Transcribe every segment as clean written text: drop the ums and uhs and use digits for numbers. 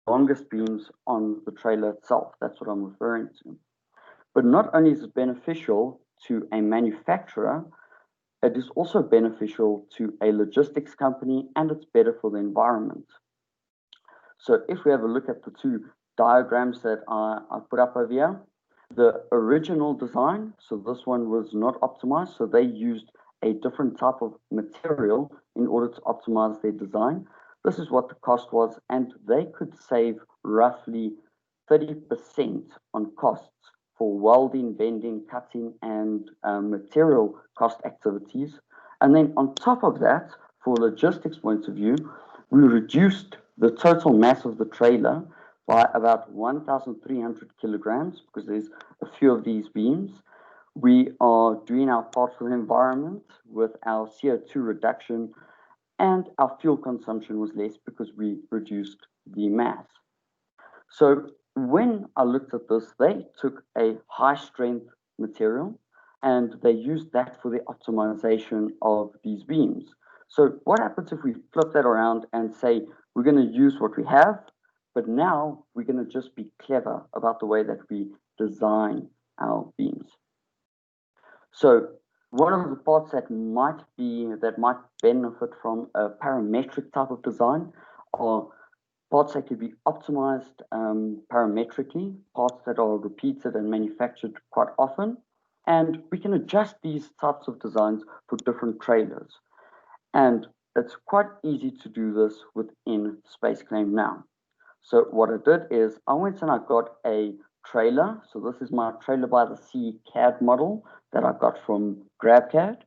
longest beams on the trailer itself. That's what I'm referring to. But not only is it beneficial to a manufacturer, it is also beneficial to a logistics company, and it's better for the environment. So if we have a look at the two diagrams that I put up over here, the original design, so this one was not optimized, so they used a different type of material in order to optimize their design. This is what the cost was, and they could save roughly 30% on costs for welding, bending, cutting, and material cost activities. And then on top of that, for logistics point of view, we reduced the total mass of the trailer by about 1,300 kilograms, because there's a few of these beams. We are doing our part for the environment with our CO2 reduction, and our fuel consumption was less because we reduced the mass. So when I looked at this, they took a high strength material and they used that for the optimization of these beams. So what happens if we flip that around and say, we're going to use what we have, but now we're going to just be clever about the way that we design our beams. So one of the parts that might benefit from a parametric type of design are parts that could be optimized parametrically, parts that are repeated and manufactured quite often. And we can adjust these types of designs for different trailers. And it's quite easy to do this within SpaceClaim now. So what I did is I went and I got a trailer. So this is my trailer by the Sea CAD model that I got from GrabCAD,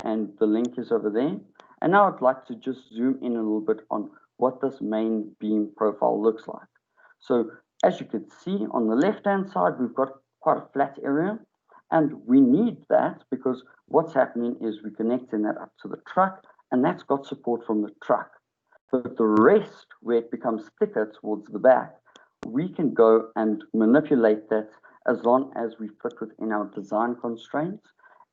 and the link is over there. And now I'd like to just zoom in a little bit on what this main beam profile looks like. So as you can see on the left-hand side, we've got quite a flat area, and we need that because what's happening is we're connecting that up to the truck, and that's got support from the truck. But the rest, where it becomes thicker towards the back, we can go and manipulate that as long as we fit within our design constraints.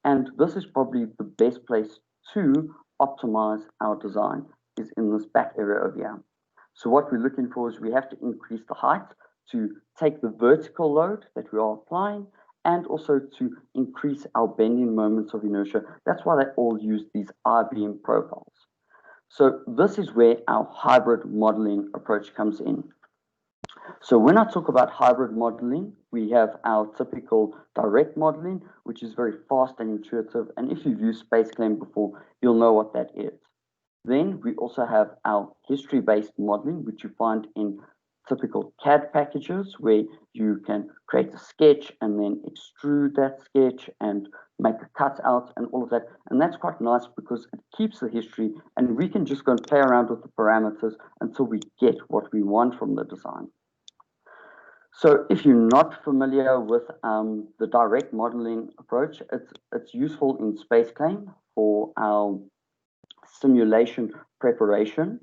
And this is probably the best place to optimize our design, is in this back area over here. So what we're looking for is we have to increase the height to take the vertical load that we are applying, and also to increase our bending moments of inertia. That's why they all use these I-beam profiles. So this is where our hybrid modeling approach comes in. So when I talk about hybrid modeling, we have our typical direct modeling, which is very fast and intuitive. And if you've used SpaceClaim before, you'll know what that is. Then we also have our history-based modeling, which you find in typical CAD packages, where you can create a sketch and then extrude that sketch and make a cutout and all of that. And that's quite nice because it keeps the history, and we can just go and play around with the parameters until we get what we want from the design. So if you're not familiar with the direct modeling approach, it's useful in SpaceClaim for our simulation preparation,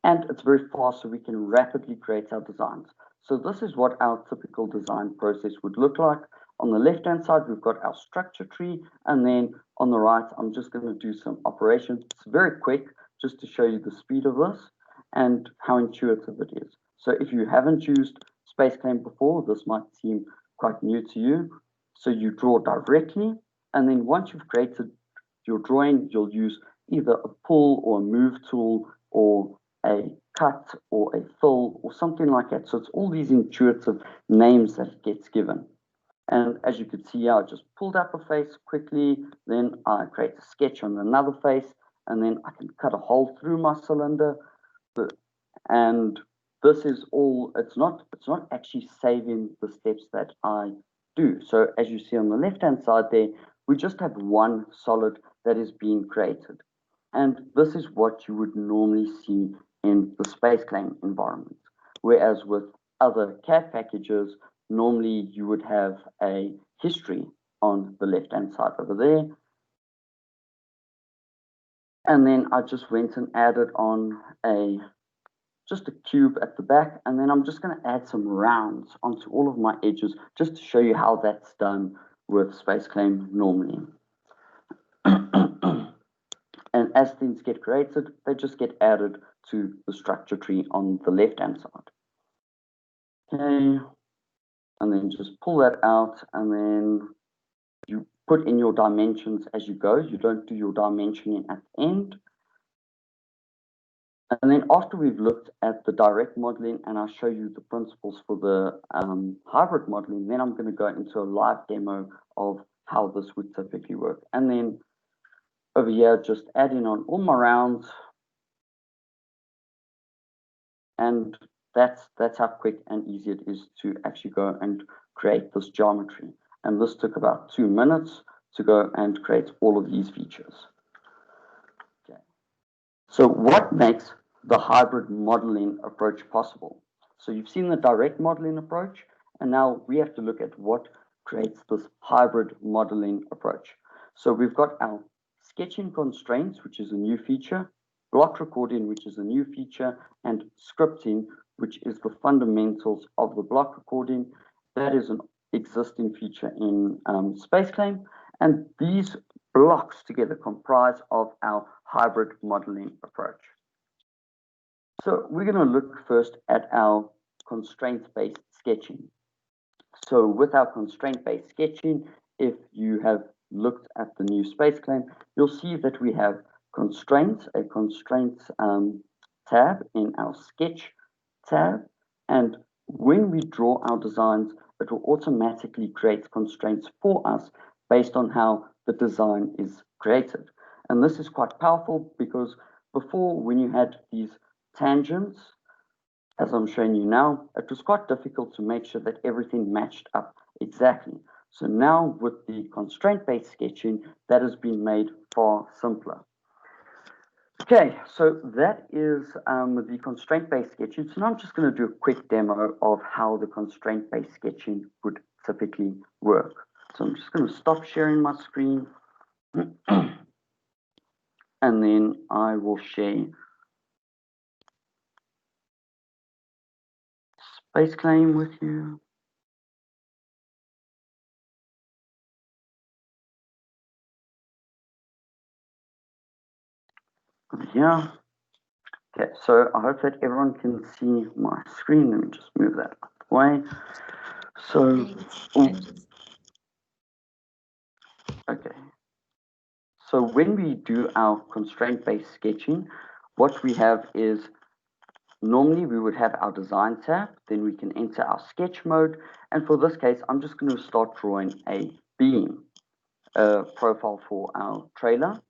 and it's very fast, so we can rapidly create our designs. So this is what our typical design process would look like. On the left-hand side, we've got our structure tree, and then on the right, I'm just going to do some operations. It's very quick, just to show you the speed of this and how intuitive it is. So if you haven't used SpaceClaim before, this might seem quite new to you. So you draw directly, and then once you've created your drawing, you'll use either a pull or a move tool or a cut or a fill or something like that. So it's all these intuitive names that it gets given. And as you can see, I just pulled up a face quickly, then I create a sketch on another face, and then I can cut a hole through my cylinder. And this is all, it's not actually saving the steps that I do. So as you see on the left-hand side there, we just have one solid that is being created. And this is what you would normally see in the SpaceClaim environment. Whereas with other CAD packages, normally you would have a history on the left-hand side over there. And then I just went and added on just a cube at the back, and then I'm just going to add some rounds onto all of my edges just to show you how that's done with SpaceClaim normally. And as things get created, they just get added to the structure tree on the left-hand side. Okay, and then just pull that out, and then you put in your dimensions as you go. You don't do your dimensioning at the end. And then after we've looked at the direct modeling and I'll show you the principles for the hybrid modeling, then I'm going to go into a live demo of how this would typically work. And then over here, just adding on all my rounds. And that's how quick and easy it is to actually go and create this geometry. And this took about 2 minutes to go and create all of these features. Okay. So what makes the hybrid modeling approach possible? So you've seen the direct modeling approach, and now we have to look at what creates this hybrid modeling approach. So we've got our sketching constraints, which is a new feature, block recording, which is a new feature, and scripting, which is the fundamentals of the block recording. That is an existing feature in SpaceClaim, and these blocks together comprise of our hybrid modeling approach. So we're going to look first at our constraint-based sketching. So with our constraint-based sketching, if you have looked at the new SpaceClaim, you'll see that we have constraints, a constraints tab in our sketch tab. And when we draw our designs, it will automatically create constraints for us based on how the design is created. And this is quite powerful because before, when you had these tangents, as I'm showing you now, it was quite difficult to make sure that everything matched up exactly. So now with the constraint-based sketching, that has been made far simpler. Okay, so that is the constraint-based sketching. So now I'm just going to do a quick demo of how the constraint-based sketching would typically work. So I'm just going to stop sharing my screen. And then I will share SpaceClaim with you. Yeah. Okay, so I hope that everyone can see my screen. Let me just move that out of the way. So, okay. So when we do our constraint-based sketching, what we have is normally we would have our design tab, then we can enter our sketch mode. And for this case, I'm just going to start drawing a beam profile for our trailer.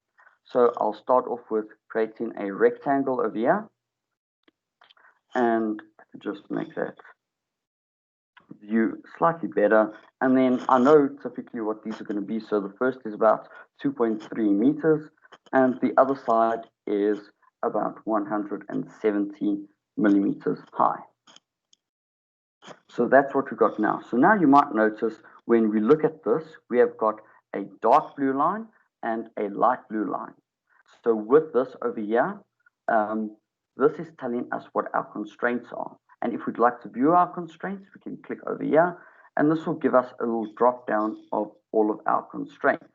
So I'll start off with creating a rectangle over here. And just make that view slightly better. And then I know typically what these are going to be. So the first is about 2.3 meters, and the other side is about 170 millimeters high. So that's what we've got now. So now you might notice when we look at this, we have got a dark blue line and a light blue line. So with this over here, this is telling us what our constraints are. And if we'd like to view our constraints, we can click over here, and this will give us a little drop down of all of our constraints.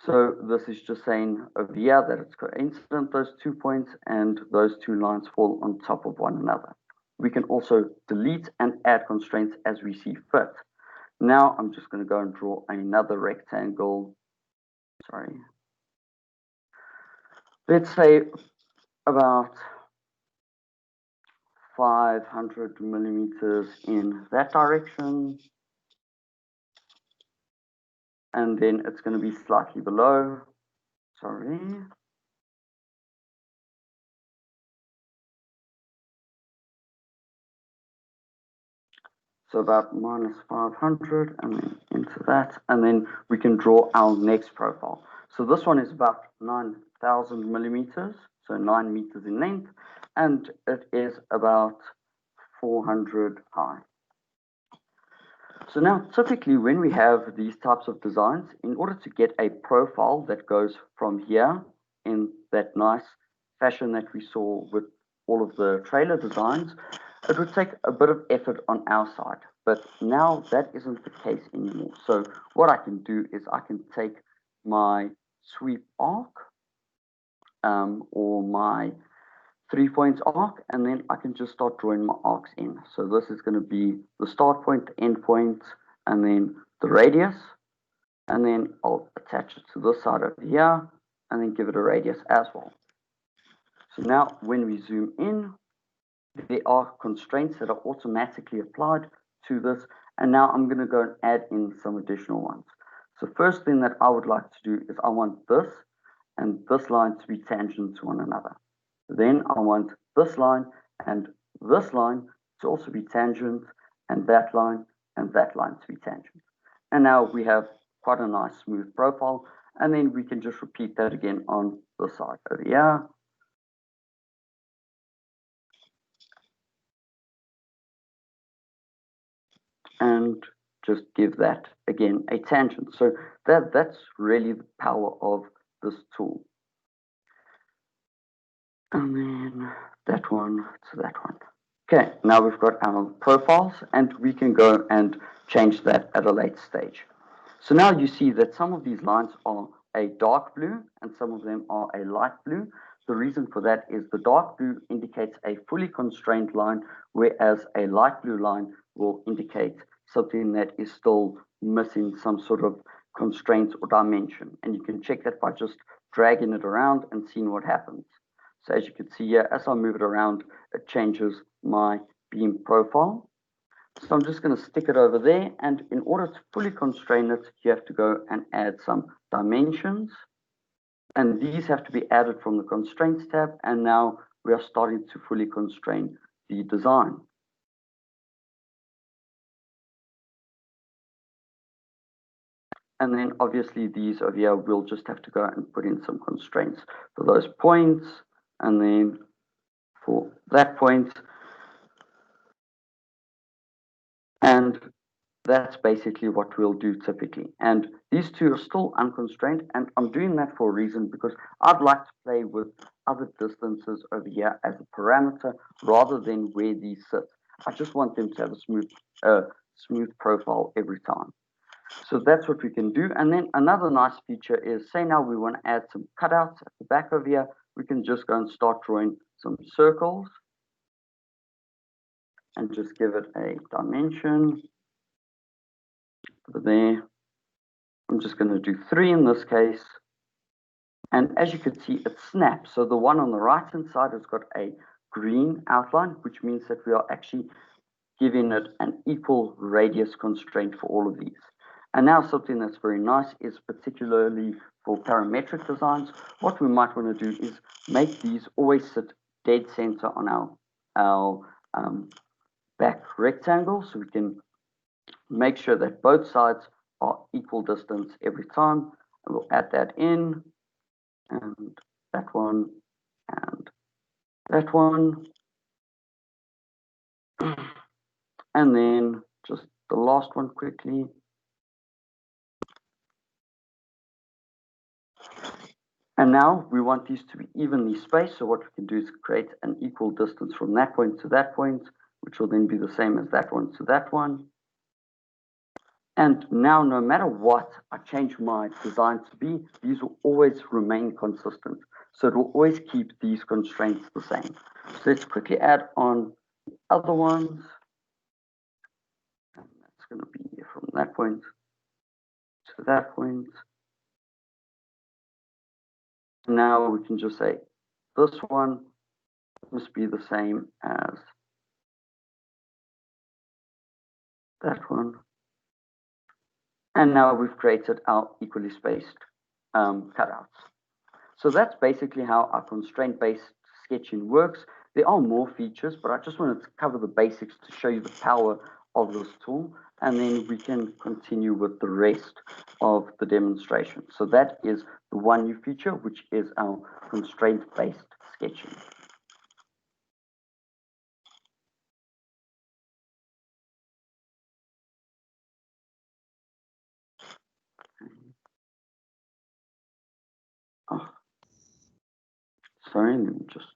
So this is just saying over here that it's coincident, those 2 points, and those 2 lines fall on top of one another. We can also delete and add constraints as we see fit. Now I'm just going to go and draw another rectangle. Sorry. Let's say about 500 millimeters in that direction. And then it's going to be slightly below. Sorry. So about minus 500 and then into that. And then we can draw our next profile. So this one is about 9,000 millimeters. So 9 meters in length. And it is about 400 high. So now typically when we have these types of designs, in order to get a profile that goes from here in that nice fashion that we saw with all of the trailer designs, it would take a bit of effort on our side. But now that isn't the case anymore. So what I can do is I can take my sweep arc or my 3 points arc, and then I can just start drawing my arcs in. So this is going to be the start point, the end point, and then the radius, and then I'll attach it to this side over here, and then give it a radius as well. So now when we zoom in, there are constraints that are automatically applied to this, and now I'm going to go and add in some additional ones. So first thing that I would like to do is I want this and this line to be tangent to one another. Then I want this line and this line to also be tangent, and that line to be tangent. And now we have quite a nice smooth profile, and then we can just repeat that again on the side over here. And just give that again a tangent. So that's really the power of this tool. And then that one to that one. Okay, now we've got our profiles, and we can go and change that at a later stage. So now you see that some of these lines are a dark blue and some of them are a light blue. The reason for that is the dark blue indicates a fully constrained line, whereas a light blue line will indicate something that is still missing some sort of constraint or dimension. And you can check that by just dragging it around and seeing what happens. So as you can see here, as I move it around, it changes my beam profile. So I'm just going to stick it over there, and in order to fully constrain it, you have to go and add some dimensions, and these have to be added from the Constraints tab, and now we are starting to fully constrain the design. And then obviously these over here, we'll just have to go and put in some constraints for those points, and then for that point. And that's basically what we'll do typically. And these two are still unconstrained, and I'm doing that for a reason, because I'd like to play with other distances over here as a parameter rather than where these sit. I just want them to have a smooth profile every time. So that's what we can do. And then another nice feature is, say now we want to add some cutouts at the back over here, we can just go and start drawing some circles and just give it a dimension over there. I'm just going to do 3 in this case. And as you can see, it snaps. So the one on the right hand side has got a green outline, which means that we are actually giving it an equal radius constraint for all of these. And now something that's very nice is, particularly for parametric designs, what we might want to do is make these always sit dead center on our back rectangle, so we can make sure that both sides are equal distance every time. And we'll add that in, and that one, and that one. And then just the last one quickly. And now we want these to be evenly spaced. So what we can do is create an equal distance from that point to that point, which will then be the same as that one to that one. And now, no matter what I change my design to be, these will always remain consistent. So it will always keep these constraints the same. So let's quickly add on the other ones. And that's going to be from that point to that point. Now we can just say this one must be the same as that one. And now we've created our equally spaced cutouts. So that's basically how our constraint-based sketching works. There are more features, but I just wanted to cover the basics to show you the power of this tool, and then we can continue with the rest of the demonstration. So that is the one new feature, which is our constraint-based sketching. Oh, sorry, let me just.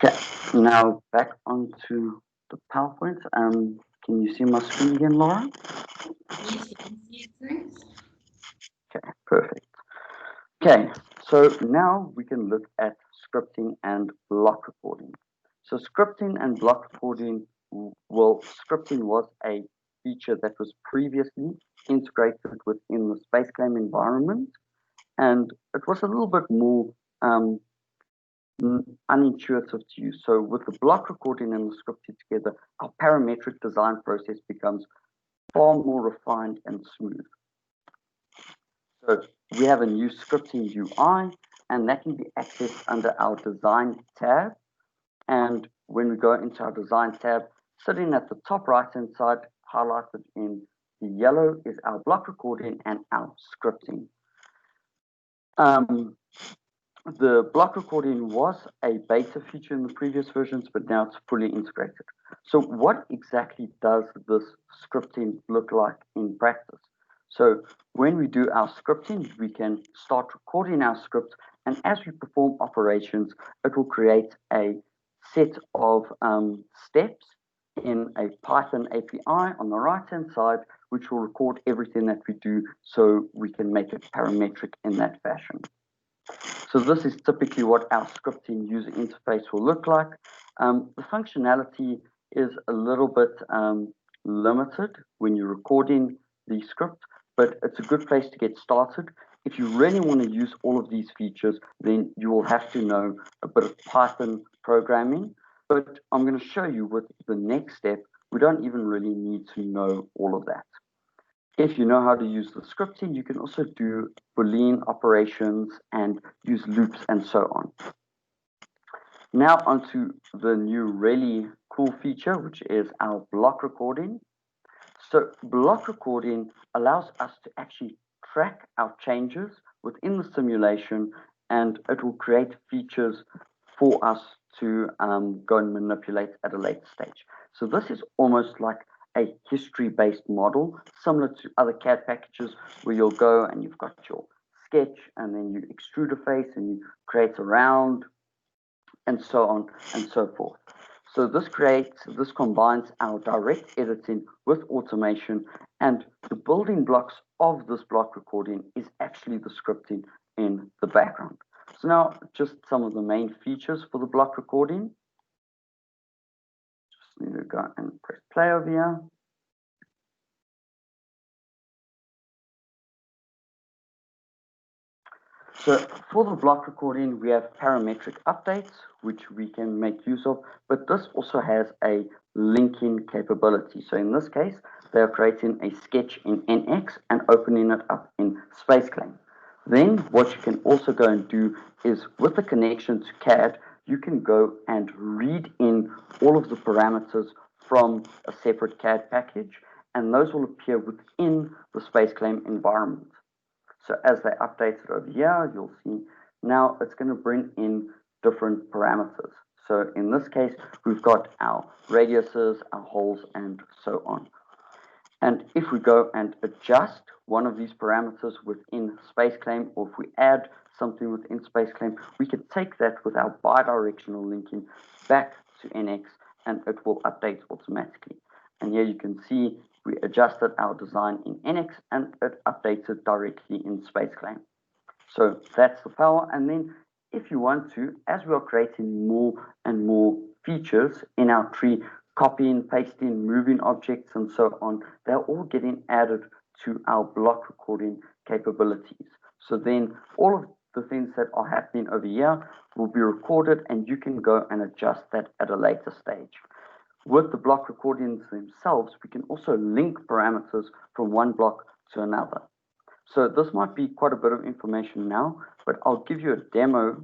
Okay, now back onto the PowerPoint. Can you see my screen again, Laura? Okay, so now we can look at scripting and block recording. So scripting and block recording, scripting was a feature that was previously integrated within the SpaceClaim environment, and it was a little bit more um, unintuitive to use. So with the block recording and the scripting together, our parametric design process becomes far more refined and smooth. So we have a new scripting UI, and that can be accessed under our design tab. And when we go into our design tab, sitting at the top right-hand side, highlighted in the yellow, is our block recording and our scripting. The block recording was a beta feature in the previous versions, but now it's fully integrated. So what exactly does this scripting look like in practice? So when we do our scripting, we can start recording our script, and as we perform operations, it will create a set of steps in a Python API on the right-hand side, which will record everything that we do so we can make it parametric in that fashion. So this is typically what our scripting user interface will look like. The functionality is a little bit limited when you're recording the script, but it's a good place to get started. If you really want to use all of these features, then you will have to know a bit of Python programming. But I'm going to show you with the next step, we don't even really need to know all of that. If you know how to use the scripting, you can also do Boolean operations and use loops and so on. Now onto the new really cool feature, which is our block recording. So block recording allows us to actually track our changes within the simulation, and it will create features for us to go and manipulate at a later stage. So this is almost like a history-based model, similar to other CAD packages where you'll go and you've got your sketch and then you extrude a face and you create a round and so on and so forth. So this combines our direct editing with automation, and the building blocks of this block recording is actually the scripting in the background. So now just some of the main features for the block recording. Just need to go and press play over here. So for the block recording, we have parametric updates, which we can make use of, but this also has a linking capability. So in this case, they're creating a sketch in NX and opening it up in SpaceClaim. Then what you can also go and do is with the connection to CAD, you can go and read in all of the parameters from a separate CAD package, and those will appear within the SpaceClaim environment. So as they update it over here, you'll see now it's going to bring in different parameters. So in this case, we've got our radiuses, our holes, and so on. And if we go and adjust one of these parameters within SpaceClaim, or if we add something within SpaceClaim, we can take that with our bidirectional linking back to NX, and it will update automatically. And here you can see we adjusted our design in NX and it updated directly in SpaceClaim. So that's the power. And then if you want to, as we are creating more and more features in our tree, copying, pasting, moving objects, and so on, they're all getting added to our block recording capabilities. So then all of the things that are happening over here will be recorded, and you can go and adjust that at a later stage. With the block recordings themselves, we can also link parameters from one block to another. So this might be quite a bit of information now, but I'll give you a demo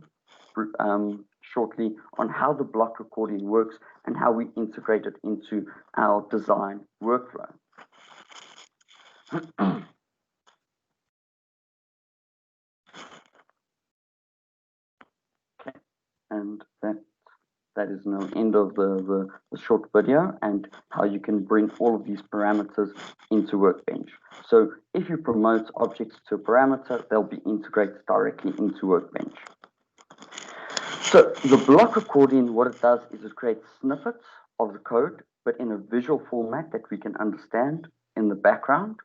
shortly on how the block recording works and how we integrate it into our design workflow. Okay, and that is now the end of the short video and how you can bring all of these parameters into Workbench. So if you promote objects to a parameter, they'll be integrated directly into Workbench. So the block recording, what it does is it creates snippets of the code, but in a visual format that we can understand in the background.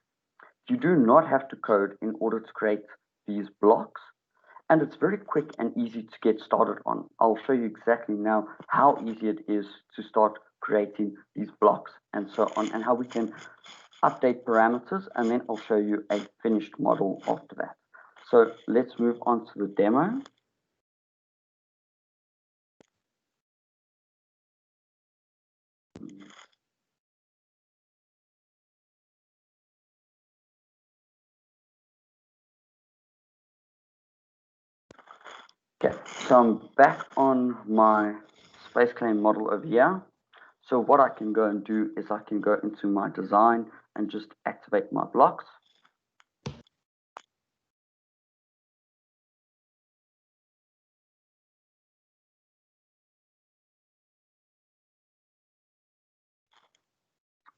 You do not have to code in order to create these blocks. And it's very quick and easy to get started on. I'll show you exactly now how easy it is to start creating these blocks and so on, and how we can update parameters, and then I'll show you a finished model after that. So let's move on to the demo. Okay, so I'm back on my SpaceClaim model over here. So what I can go and do is I can go into my design and just activate my blocks.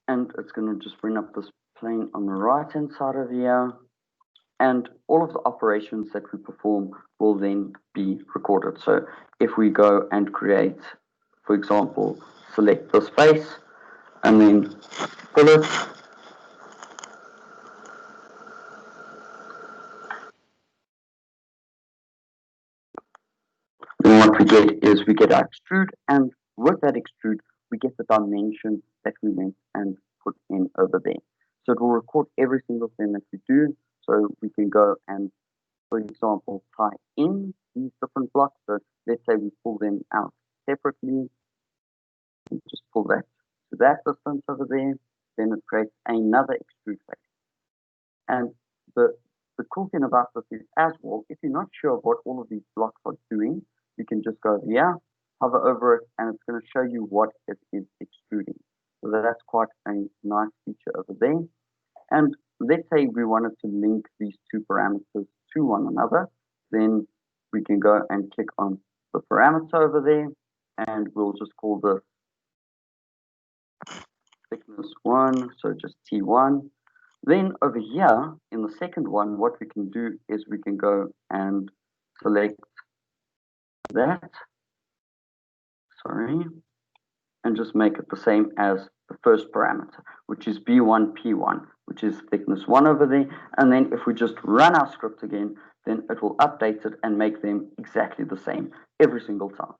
And it's going to just bring up this plane on the right hand side of here. And all of the operations that we perform will then be recorded. So if we go and create, for example, select this face and then pull it, then what we get is we get our extrude, and with that extrude, we get the dimension that we went and put in over there. So it will record every single thing that we do. So we can go and, for example, tie in these different blocks. So let's say we pull them out separately. Just pull that to that distance over there. Then it creates another extrude face. And the cool thing about this is as well, if you're not sure what all of these blocks are doing, you can just go here, hover over it, and it's going to show you what it is extruding. So that's quite a nice feature over there. And let's say we wanted to link these two parameters to one another, then we can go and click on the parameter over there, and we'll just call this thickness 1, so just T1. Then over here, in the second one, what we can do is we can go and select that, and just make it the same as the first parameter, which is B1, P1, which is thickness 1 over there. And then if we just run our script again, then it will update it and make them exactly the same every single time.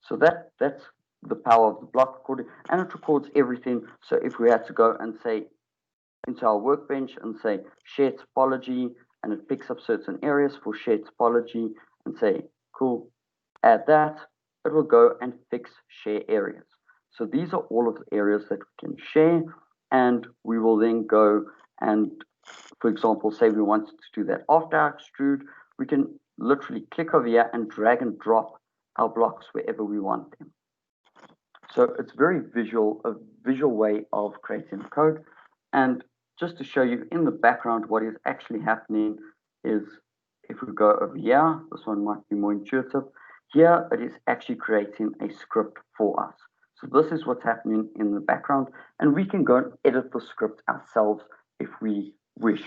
So that's the power of the block recording, and it records everything. So if we had to go and say into our workbench and say shared topology, and it picks up certain areas for shared topology and say, cool, add that, it will go and fix share areas. So these are all of the areas that we can share, and we will then go and, for example, say we wanted to do that after our extrude, we can literally click over here and drag and drop our blocks wherever we want them. So it's very visual, a visual way of creating code. And just to show you in the background what is actually happening is, if we go over here, this one might be more intuitive. Here it is actually creating a script for us. So this is what's happening in the background, and we can go and edit the script ourselves if we wish.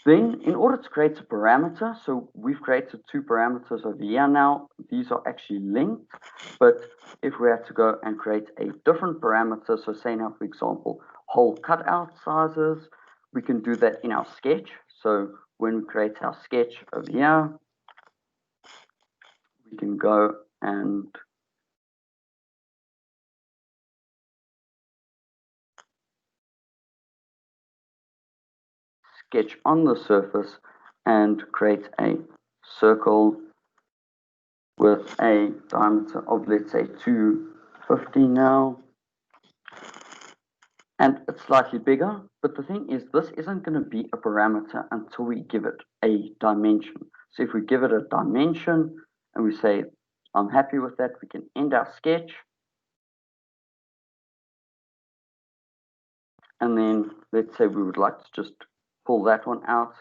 Then, in order to create a parameter, so we've created two parameters over here now. These are actually linked, but if we had to go and create a different parameter, so say now, for example, hole cutout sizes, we can do that in our sketch. So when we create our sketch over here, we can go and sketch on the surface and create a circle with a diameter of, let's say, 250 now. And it's slightly bigger, but the thing is, this isn't going to be a parameter until we give it a dimension. So if we give it a dimension and we say, I'm happy with that, we can end our sketch. And then let's say we would like to just pull that one out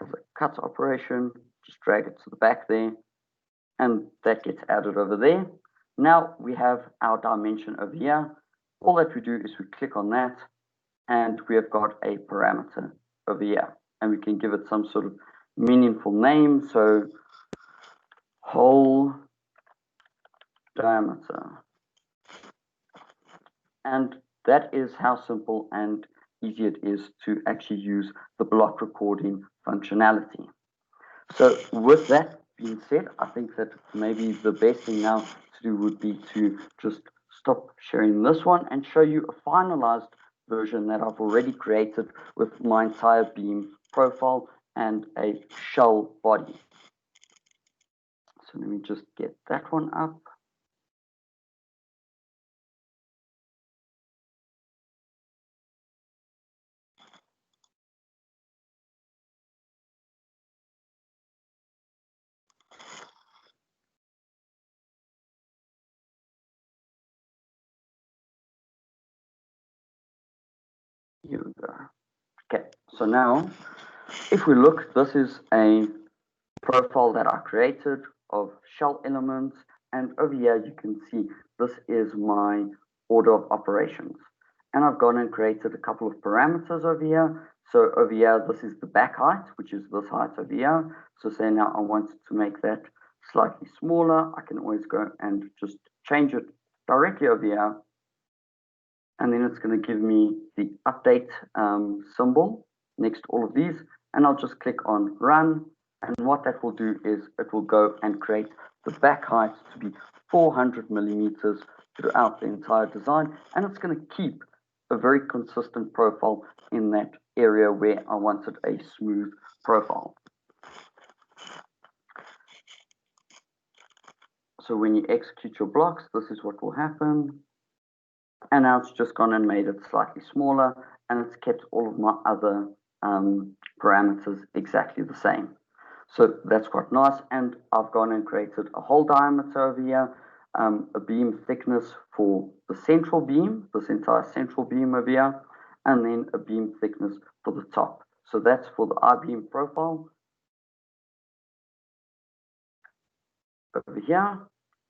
as a cut operation, just drag it to the back there, and that gets added over there. Now we have our dimension over here. All that we do is we click on that, and we have got a parameter over here, and we can give it some sort of meaningful name. So hole diameter, and that is how simple and easy it is to actually use the block recording functionality. So with that being said, I think that maybe the best thing now to do would be to just stop sharing this one and show you a finalized version that I've already created with my entire beam profile and a shell body. So let me just get that one up. Here we go. Okay, so now if we look, this is a profile that I created of shell elements, and over here you can see this is my order of operations, and I've gone and created a couple of parameters over here. So over here, this is the back height, which is this height over here. So say now I want to make that slightly smaller, I can always go and just change it directly over here, and then it's going to give me the update symbol next to all of these, and I'll just click on run. And what that will do is it will go and create the back height to be 400 millimeters throughout the entire design, and it's going to keep a very consistent profile in that area where I wanted a smooth profile. So when you execute your blocks, this is what will happen. And now it's just gone and made it slightly smaller, and it's kept all of my other parameters exactly the same. So that's quite nice. And I've gone and created a hole diameter over here, a beam thickness for the central beam, this entire central beam over here, and then a beam thickness for the top. So that's for the I-beam profile. Over here,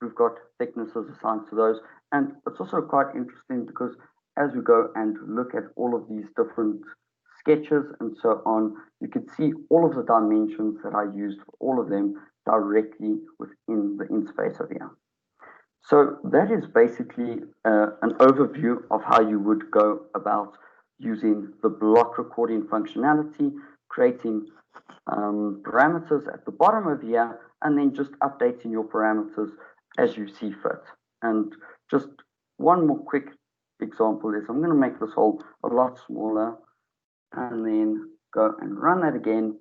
we've got thicknesses assigned to those. And it's also quite interesting because as we go and look at all of these different sketches and so on, you can see all of the dimensions that I used for all of them directly within the interface over here. So that is basically an overview of how you would go about using the block recording functionality, creating parameters at the bottom of here, and then just updating your parameters as you see fit. And just one more quick example is I'm going to make this hole a lot smaller and then go and run that again.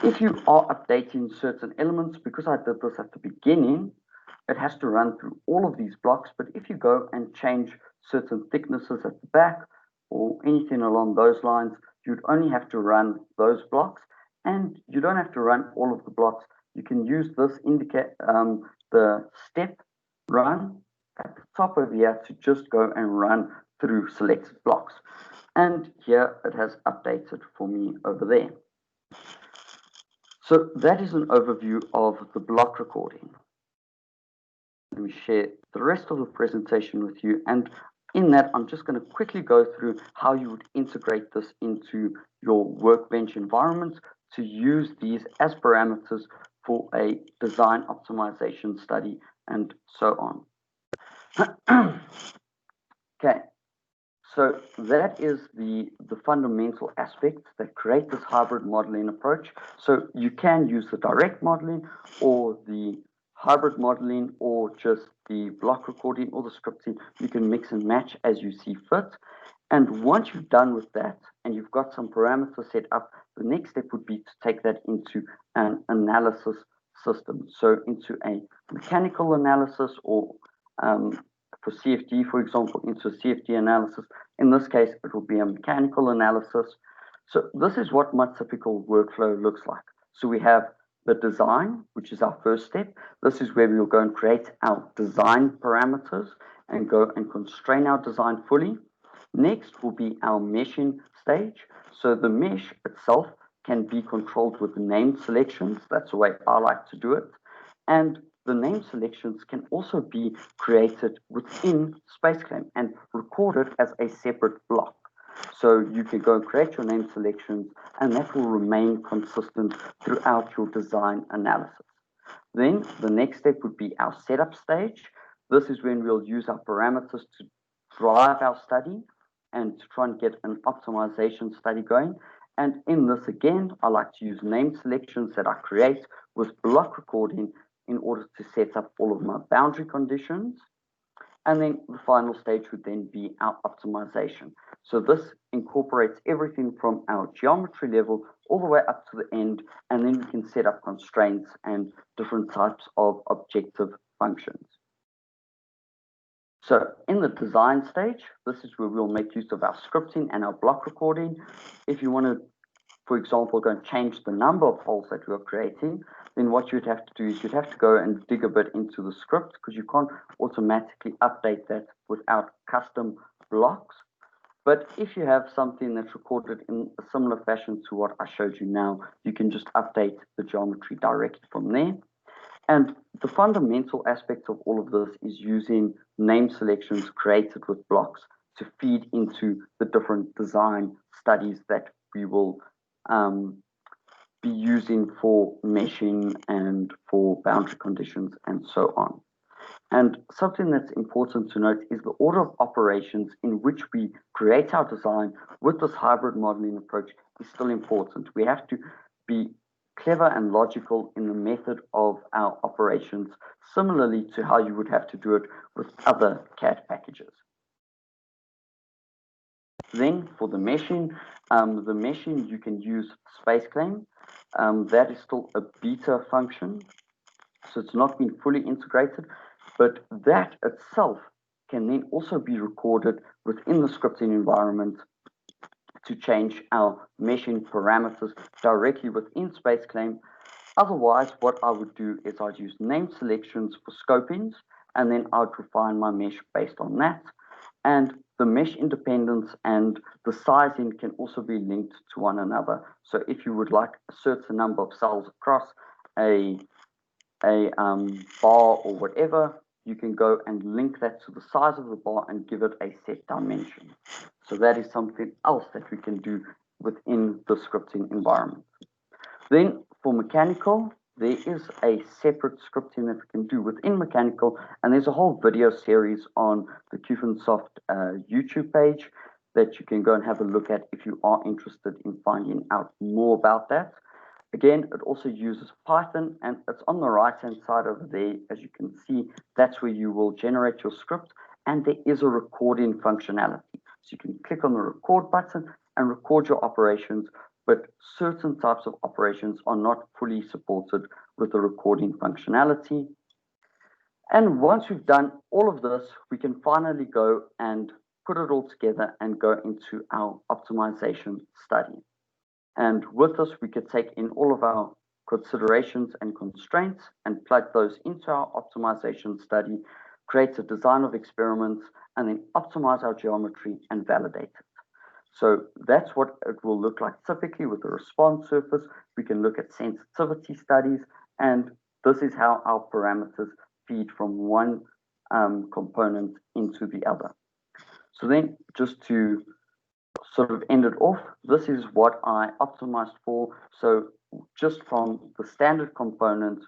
If you are updating certain elements, because I did this at the beginning, it has to run through all of these blocks. But if you go and change certain thicknesses at the back or anything along those lines, you'd only have to run those blocks, and you don't have to run all of the blocks. You can use this the step run at the top of here to just go and run through selected blocks. And here it has updated for me over there. So that is an overview of the block recording. Let me share the rest of the presentation with you, and in that I'm just going to quickly go through how you would integrate this into your workbench environment to use these as parameters for a design optimization study and so on. Okay, so that is the fundamental aspects that create this hybrid modeling approach. So you can use the direct modeling or the hybrid modeling or just the block recording or the scripting. You can mix and match as you see fit. And once you've done with that and you've got some parameters set up, the next step would be to take that into an analysis system. So into a mechanical analysis or for CFD, for example, into a CFD analysis. In this case, it will be a mechanical analysis. So this is what my typical workflow looks like. So we have the design, which is our first step. This is where we will go and create our design parameters and go and constrain our design fully. Next will be our meshing stage. So the mesh itself can be controlled with name selections. That's the way I like to do it. And the name selections can also be created within SpaceClaim and recorded as a separate block. So you can go and create your name selections, and that will remain consistent throughout your design analysis. Then the next step would be our setup stage. This is when we'll use our parameters to drive our study and to try and get an optimization study going. And in this, again, I like to use name selections that I create with block recording in order to set up all of my boundary conditions. And then the final stage would then be our optimization. So this incorporates everything from our geometry level all the way up to the end, and then we can set up constraints and different types of objective functions. So in the design stage, this is where we'll make use of our scripting and our block recording. If you want to, for example, go and change the number of holes that we're creating, then what you'd have to do is you'd have to go and dig a bit into the script, because you can't automatically update that without custom blocks. But if you have something that's recorded in a similar fashion to what I showed you now, you can just update the geometry directly from there. And the fundamental aspect of all of this is using name selections created with blocks to feed into the different design studies that we will be using for meshing and for boundary conditions and so on. And something that's important to note is the order of operations in which we create our design with this hybrid modeling approach is still important. We have to be clever and logical in the method of our operations, similarly to how you would have to do it with other CAD packages. Then for the meshing you can use SpaceClaim. That is still a beta function, so it's not been fully integrated, but that itself can then also be recorded within the scripting environment to change our meshing parameters directly within SpaceClaim. Otherwise, what I would do is I'd use name selections for scopings, and then I'd refine my mesh based on that. And the mesh independence and the sizing can also be linked to one another. So if you would like a certain number of cells across a bar or whatever, you can go and link that to the size of the bar and give it a set dimension. So that is something else that we can do within the scripting environment. Then for mechanical, there is a separate scripting that we can do within mechanical, and there's a whole video series on the QFinSoft YouTube page that you can go and have a look at if you are interested in finding out more about that. Again, it also uses Python, and it's on the right-hand side over there. As you can see, that's where you will generate your script, and there is a recording functionality. So you can click on the record button and record your operations, but certain types of operations are not fully supported with the recording functionality. And once we've done all of this, we can finally go and put it all together and go into our optimization study. And with this, we could take in all of our considerations and constraints and plug those into our optimization study, create a design of experiments, and then optimize our geometry and validate it. So that's what it will look like typically with the response surface. We can look at sensitivity studies, and this is how our parameters feed from one component into the other. So then just to sort of end it off, this is what I optimized for. So just from the standard component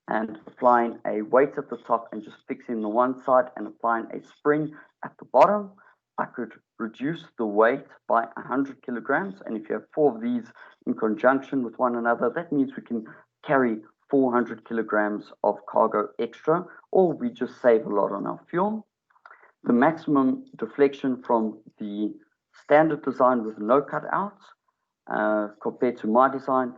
and applying a weight at the top and just fixing the one side and applying a spring at the bottom, I could reduce the weight by 100 kilograms. And if you have 4 of these in conjunction with one another, that means we can carry 400 kilograms of cargo extra, or we just save a lot on our fuel. The maximum deflection from the standard design with no cutouts compared to my design,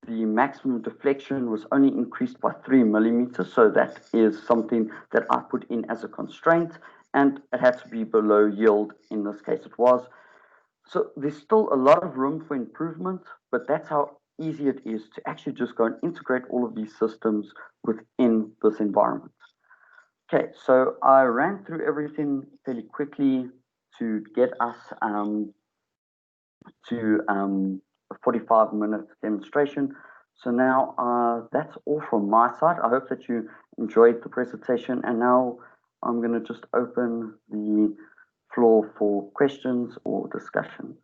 the maximum deflection was only increased by 3 millimeters. So that is something that I put in as a constraint, and it had to be below yield. In this case, it was. So there's still a lot of room for improvement, but that's how easy it is to actually just go and integrate all of these systems within this environment. Okay, so I ran through everything fairly quickly to get us to a 45-minute demonstration. So now that's all from my side. I hope that you enjoyed the presentation, and now I'm going to just open the floor for questions or discussion.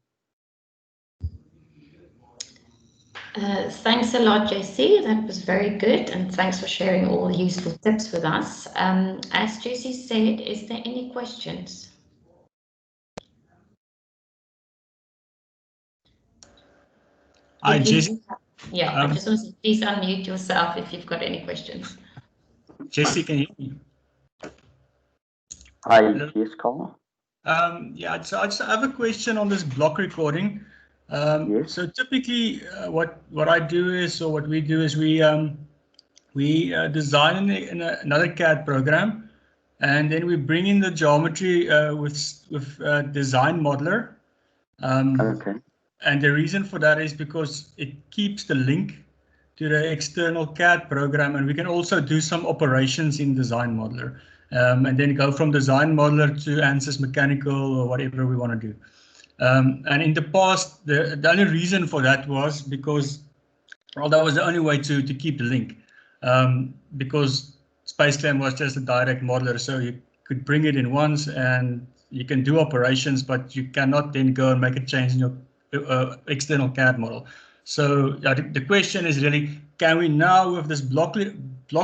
Thanks a lot, JC. That was very good, and thanks for sharing all the useful tips with us. As JC said, is there any questions? Hi, Jesse. Yeah, I just want to say, please unmute yourself if you've got any questions. Jesse, can you hear me? Hi, Hello? yes, Carl. Yeah, so I just have a question on this block recording. Yes. So typically, what I do is, or what we do is, we design another CAD program, and then we bring in the geometry with Design Modeler. Okay. And the reason for that is because it keeps the link to the external CAD program, and we can also do some operations in Design Modeler, and then go from Design Modeler to Ansys Mechanical or whatever we want to do. And in the past, the only reason for that was because, well, that was the only way to keep the link, because SpaceClaim was just a direct modeler, so you could bring it in once and you can do operations, but you cannot then go and make a change in your external CAD model. So the question is really, can we now, with this block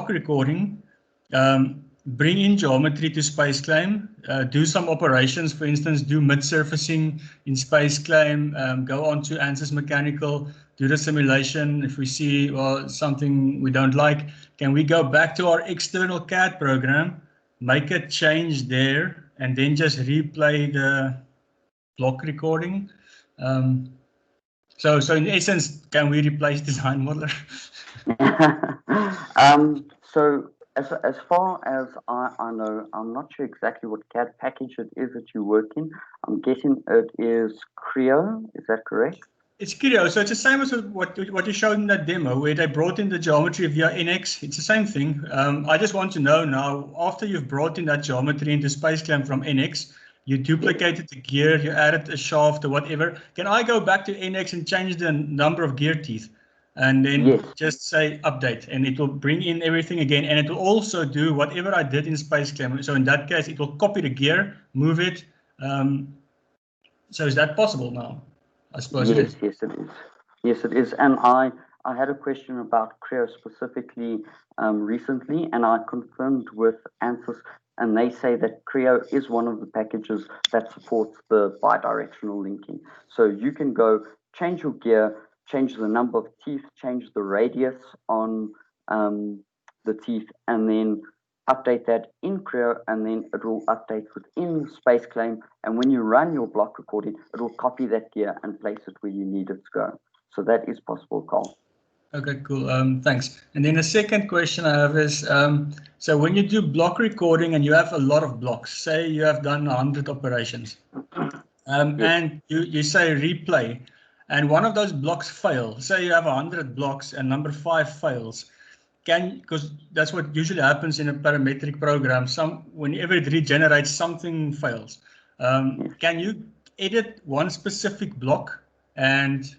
recording, bring in geometry to SpaceClaim, do some operations, for instance, do mid-surfacing in SpaceClaim, go on to Ansys Mechanical, do the simulation. If we see, well, something we don't like, can we go back to our external CAD program, make a change there, and then just replay the block recording? So in essence, can we replace Design Modeler? So as far as I know, I'm not sure exactly what CAD package it is that you work in. I'm guessing it is Creo. Is that correct? It's Creo, so it's the same as what you showed in that demo, where they brought in the geometry via NX. It's the same thing. I just want to know now, after you've brought in that geometry into SpaceClaim from NX, you duplicated the gear, you added a shaft or whatever. Can I go back to NX and change the number of gear teeth, and then just say update, and it will bring in everything again, and it will also do whatever I did in SpaceClaim. So in that case, it will copy the gear, move it. So is that possible now? I suppose it is. Yes, it is. Yes, it is. And I had a question about Creo specifically recently, and I confirmed with Ansys, and they say that Creo is one of the packages that supports the bidirectional linking. So you can go change your gear, change the number of teeth, change the radius on the teeth, and then update that in Creo, and then it will update within SpaceClaim. And when you run your block recording, it will copy that gear and place it where you need it to go. So that is possible, Carl. Okay, cool. Thanks. And then the second question I have is, so when you do block recording and you have a lot of blocks, say you have done 100 operations, and you say replay, and one of those blocks fail, say you have 100 blocks and number 5 fails, because that's what usually happens in a parametric program, whenever it regenerates, something fails. Can you edit one specific block and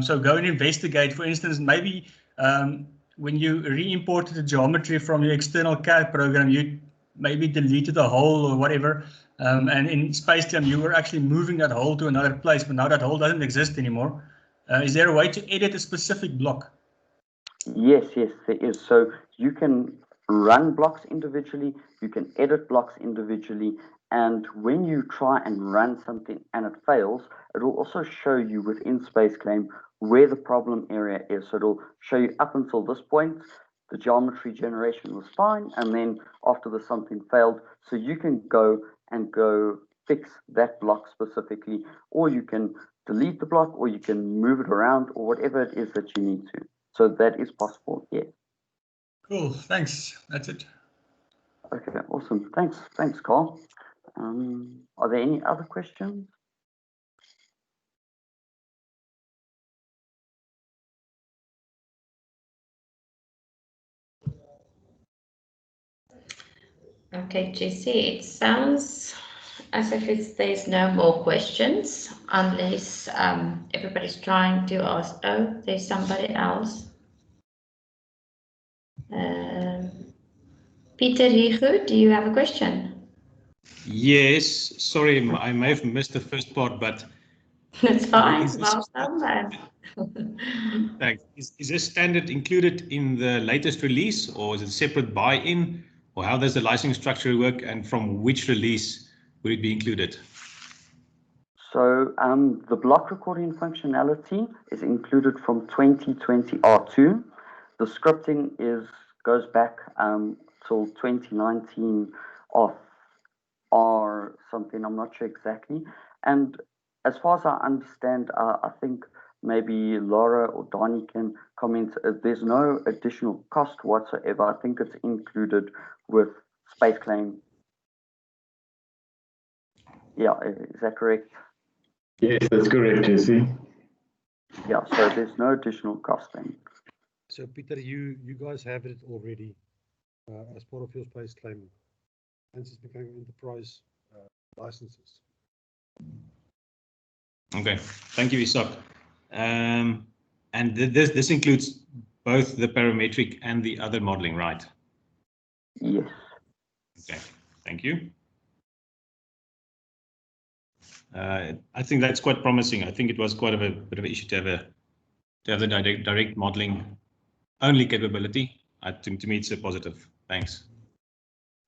so go and investigate, for instance, maybe when you re-imported the geometry from your external CAD program, you maybe deleted a hole or whatever, and in SpaceClaim you were actually moving that hole to another place, but now that hole doesn't exist anymore. Is there a way to edit a specific block? Yes, there is. So you can run blocks individually, you can edit blocks individually, and when you try and run something and it fails, it will also show you within SpaceClaim where the problem area is. So it'll show you up until this point, the geometry generation was fine, and then after the something failed, so you can go fix that block specifically, or you can delete the block, or you can move it around, or whatever it is that you need to. So that is possible, yes. Cool, thanks. That's it. Okay, awesome. Thanks, Carl. Are there any other questions? Okay, Jesse, it sounds as if there's no more questions, unless everybody's trying to ask. Oh, there's somebody else. Peter Rigo, do you have a question? Yes, sorry, I may have missed the first part, but That's fine. Welcome. thanks. Is this standard included in the latest release, or is it separate buy-in, or how does the licensing structure work, and from which release will it be included? So the block recording functionality is included from 2020 R2. The scripting goes back till 2019 of R something, I'm not sure exactly. And as far as I understand, I think maybe Laura or Donnie can comment. There's no additional cost whatsoever. I think it's included with SpaceClaim. Yeah, is that correct? Yes, that's correct, Jesse. Yeah, so there's no additional cost then. So Peter, you guys have it already as part of your SpaceClaim Ansys Enterprise licenses. Okay, thank you, Isak. And this includes both the parametric and the other modeling, right? Yes. Okay, thank you. I think that's quite promising. I think it was quite a bit of an issue to have the direct modeling only capability. To me, it's a positive. Thanks.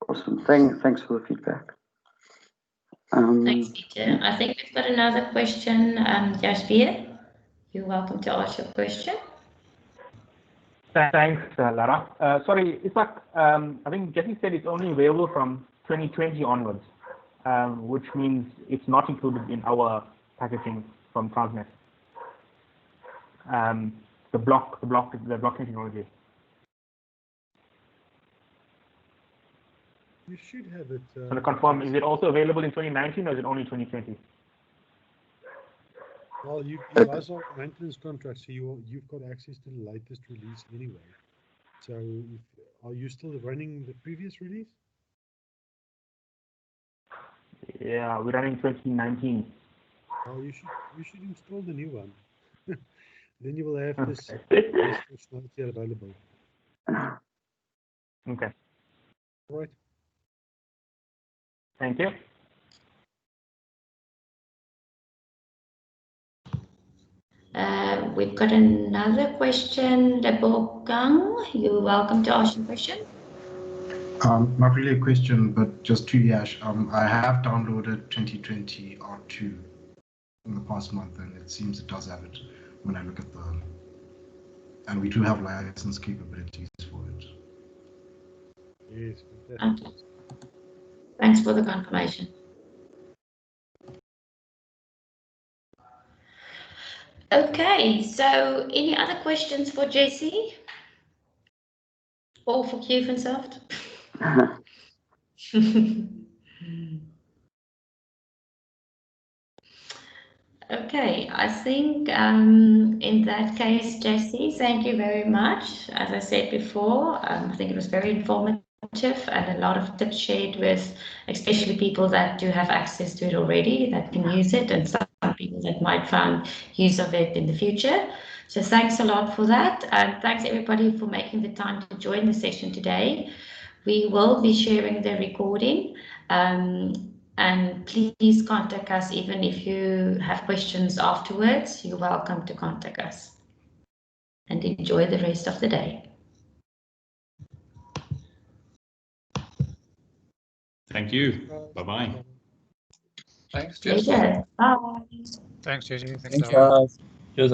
Awesome. Thanks for the feedback. Thanks, Peter. I think we've got another question. Jasper, you're welcome to ask your question. Thanks, Lara. Sorry, Isak, I think Jesse said it's only available from 2020 onwards, which means it's not included in our packaging from Transnet. The blocking technology. You should have it. So to confirm, is it also available in 2019 or is it only 2020? Well, you guys are maintenance contracts, so you've got access to the latest release anyway. So, are you still running the previous release? Yeah, we're running 2019. Oh, you should install the new one. Then you will have this functionality available. Okay. All right. Thank you. We've got another question. Lebokang, you're welcome to ask your question. Not really a question, but just triage. I have downloaded 2020 R2 in the past month, and it seems it does have it when I look at and we do have license capabilities for it. Yes. Okay. Thanks for the confirmation. Okay, so any other questions for Jesse? Or for Qfunsoft? Okay, I think in that case, Jesse, thank you very much. As I said before, I think it was very informative and a lot of tips shared with especially people that do have access to it already, that can use it, and some people that might find use of it in the future. So thanks a lot for that. And thanks everybody for making the time to join the session today. We will be sharing the recording. And please contact us even if you have questions afterwards. You're welcome to contact us. And enjoy the rest of the day. Thank you. Bye-bye. Thanks, Jesse. Bye. Thanks, Jesse. Thanks, guys. Cheers,